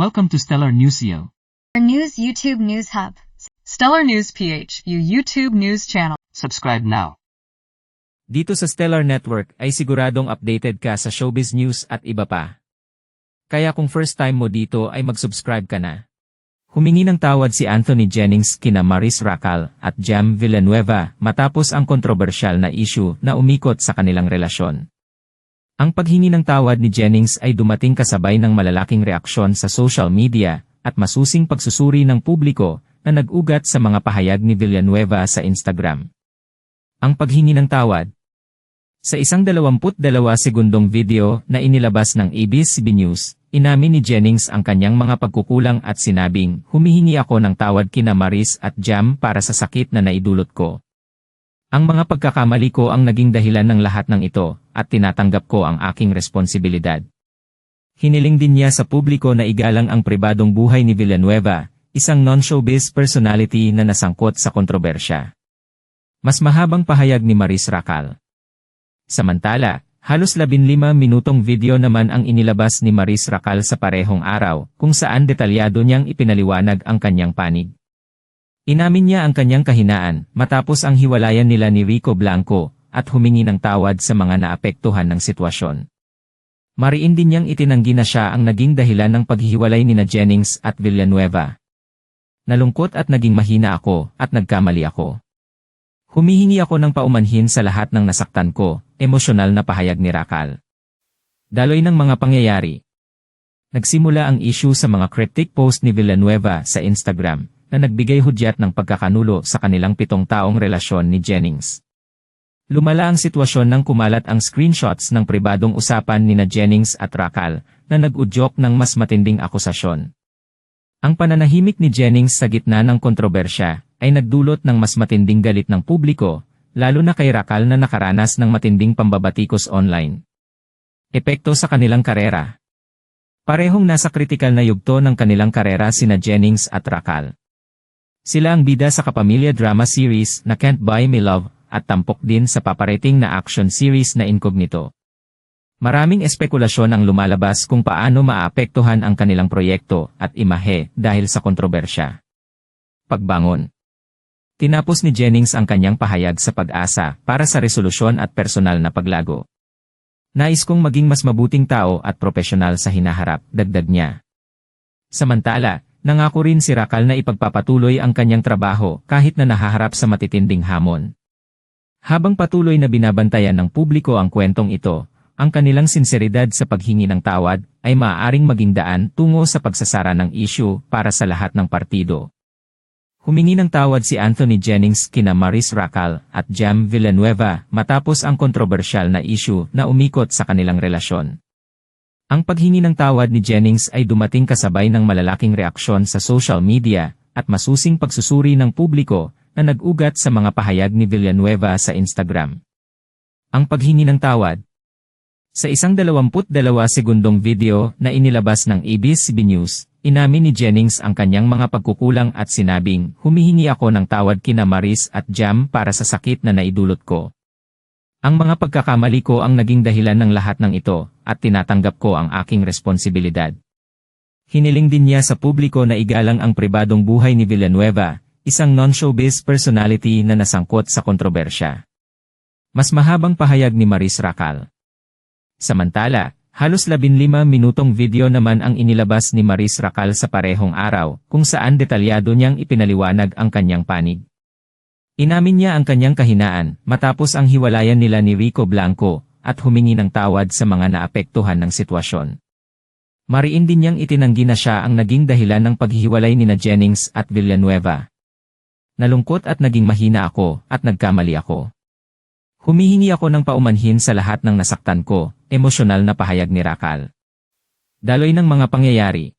Welcome to Stellar Newsio. Our news YouTube News Hub. Stellar News PH, YouTube news channel. Subscribe now. Dito sa Stellar Network ay siguradong updated ka sa showbiz news at iba pa. Kaya kung first time mo dito ay mag-subscribe ka na. Humingi ng tawad si Anthony Jennings kina Maris Racal at Jam Villanueva matapos ang kontrobersyal na issue na umikot sa kanilang relasyon. Ang paghingi ng tawad ni Jennings ay dumating kasabay ng malalaking reaksyon sa social media at masusing pagsusuri ng publiko na nag-ugat sa mga pahayag ni Villanueva sa Instagram. Ang paghingi ng tawad. Sa isang 22 segundong video na inilabas ng ABS-CBN News, inamin ni Jennings ang kanyang mga pagkukulang at sinabing, "Humihingi ako ng tawad kina Maris at Jam para sa sakit na naidulot ko. Ang mga pagkakamali ko ang naging dahilan ng lahat ng ito, at tinatanggap ko ang aking responsibilidad." Hiniling din niya sa publiko na igalang ang pribadong buhay ni Villanueva, isang non-showbiz personality na nasangkot sa kontrobersya. Mas mahabang pahayag ni Maris Racal. Samantala, halos 15 minutong video naman ang inilabas ni Maris Racal sa parehong araw, kung saan detalyado niyang ipinaliwanag ang kanyang panig. Inamin niya ang kanyang kahinaan matapos ang hiwalayan nila ni Rico Blanco at humingi ng tawad sa mga naapektuhan ng sitwasyon. Mariin din niyang itinanggi na siya ang naging dahilan ng paghihiwalay nina Jennings at Villanueva. "Nalungkot at naging mahina ako at nagkamali ako. Humihingi ako ng paumanhin sa lahat ng nasaktan ko," emosyonal na pahayag ni Racal. Daloy ng mga pangyayari. Nagsimula ang issue sa mga cryptic post ni Villanueva sa Instagram, na nagbigay hudyat ng pagkakanulo sa kanilang 7 taong relasyon ni Jennings. Lumala ang sitwasyon nang kumalat ang screenshots ng pribadong usapan nina Jennings at Racal na nag-udyok ng mas matinding akusasyon. Ang pananahimik ni Jennings sa gitna ng kontrobersya ay nagdulot ng mas matinding galit ng publiko, lalo na kay Racal na nakaranas ng matinding pambabatikos online. Epekto sa kanilang karera. Parehong nasa kritikal na yugto ng kanilang karera sina Jennings at Racal. Sila ang bida sa kapamilya drama series na Can't Buy Me Love at tampok din sa paparating na action series na Incognito. Maraming espekulasyon ang lumalabas kung paano maapektuhan ang kanilang proyekto at imahe dahil sa kontrobersya. Pagbangon. Tinapos ni Jennings ang kanyang pahayag sa Pag-asa para sa resolusyon at personal na paglago. "Nais kong maging mas mabuting tao at propesyonal sa hinaharap," dagdag niya. Samantala, nangako rin si Racal na ipagpapatuloy ang kanyang trabaho kahit na nahaharap sa matitinding hamon. Habang patuloy na binabantayan ng publiko ang kwentong ito, ang kanilang sinseridad sa paghingi ng tawad ay maaaring maging daan tungo sa pagsasara ng issue para sa lahat ng partido. Humingi ng tawad si Anthony Jennings kina Maris Racal at Jam Villanueva matapos ang kontrobersyal na issue na umikot sa kanilang relasyon. Ang paghingi ng tawad ni Jennings ay dumating kasabay ng malalaking reaksyon sa social media at masusing pagsusuri ng publiko na nag-ugat sa mga pahayag ni Villanueva sa Instagram. Ang paghingi ng tawad. Sa isang 22 segundong video na inilabas ng ABS-CBN News, inamin ni Jennings ang kanyang mga pagkukulang at sinabing, "Humihingi ako ng tawad kina Maris at Jam para sa sakit na naidulot ko. Ang mga pagkakamali ko ang naging dahilan ng lahat ng ito, at tinatanggap ko ang aking responsibilidad." Hiniling din niya sa publiko na igalang ang pribadong buhay ni Villanueva, isang non-showbiz personality na nasangkot sa kontrobersya. Mas mahabang pahayag ni Maris Racal. Samantala, halos 15 minutong video naman ang inilabas ni Maris Racal sa parehong araw, kung saan detalyado niyang ipinaliwanag ang kanyang panig. Inamin niya ang kanyang kahinaan matapos ang hiwalayan nila ni Rico Blanco at humingi ng tawad sa mga naapektuhan ng sitwasyon. Mariin din niyang itinanggi na siya ang naging dahilan ng paghihiwalay nina Jennings at Villanueva. "Nalungkot at naging mahina ako at nagkamali ako. Humihingi ako ng paumanhin sa lahat ng nasaktan ko," emosyonal na pahayag ni Racal. Daloy ng mga pangyayari.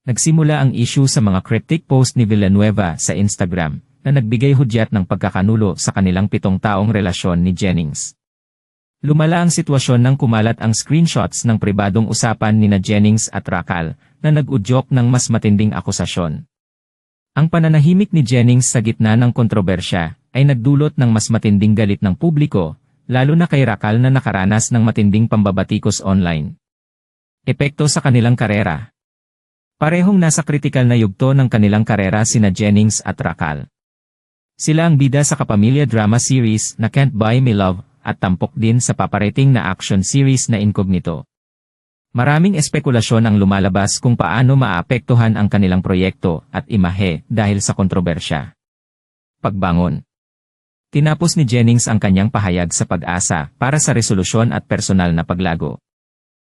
Nagsimula ang issue sa mga cryptic post ni Villanueva sa Instagram, na nagbigay hudyat ng pagkakanulo sa kanilang 7 taong relasyon ni Jennings. Lumala ang sitwasyon nang kumalat ang screenshots ng pribadong usapan nina Jennings at Racal na nag-udyok ng mas matinding akusasyon. Ang pananahimik ni Jennings sa gitna ng kontrobersya ay nagdulot ng mas matinding galit ng publiko, lalo na kay Racal na nakaranas ng matinding pambabatikos online. Epekto sa kanilang karera. Parehong nasa kritikal na yugto ng kanilang karera sina Jennings at Racal. Sila ang bida sa kapamilya drama series na Can't Buy Me Love at tampok din sa paparating na action series na Incognito. Maraming espekulasyon ang lumalabas kung paano maapektuhan ang kanilang proyekto at imahe dahil sa kontrobersya. Pagbangon. Tinapos ni Jennings ang kanyang pahayag sa Pag-asa para sa resolusyon at personal na paglago.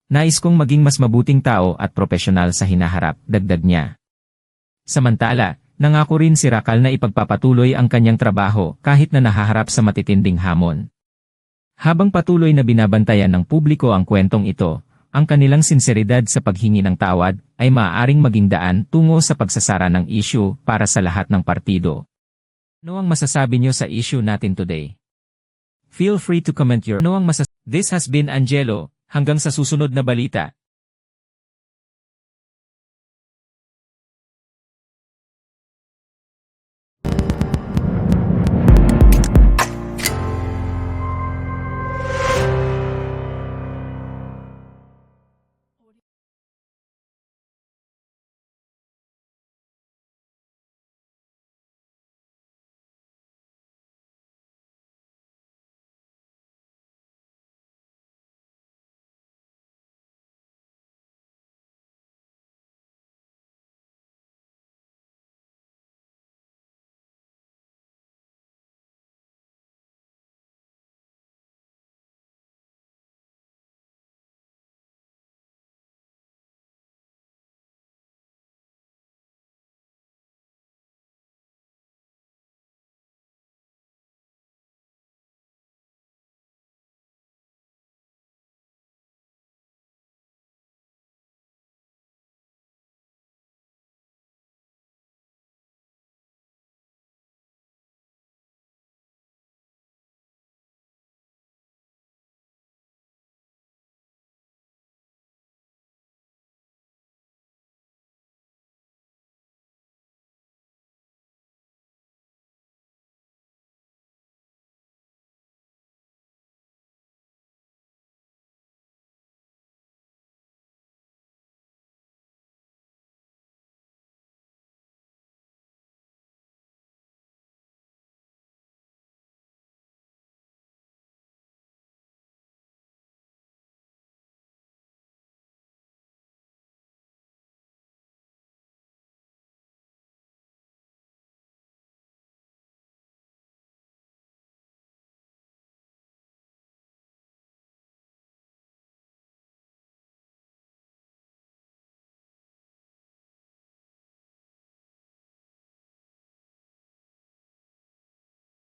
Nais kong maging mas mabuting tao at propesyonal sa hinaharap, dagdag niya. Samantala, nangako rin si Racal na ipagpapatuloy ang kanyang trabaho kahit na nahaharap sa matitinding hamon. Habang patuloy na binabantayan ng publiko ang kwentong ito, ang kanilang sinseridad sa paghingi ng tawad ay maaaring maging daan tungo sa pagsasara ng issue para sa lahat ng partido. Ano ang masasabi niyo sa issue natin today? Feel free to comment your This has been Angelo. Hanggang sa susunod na balita.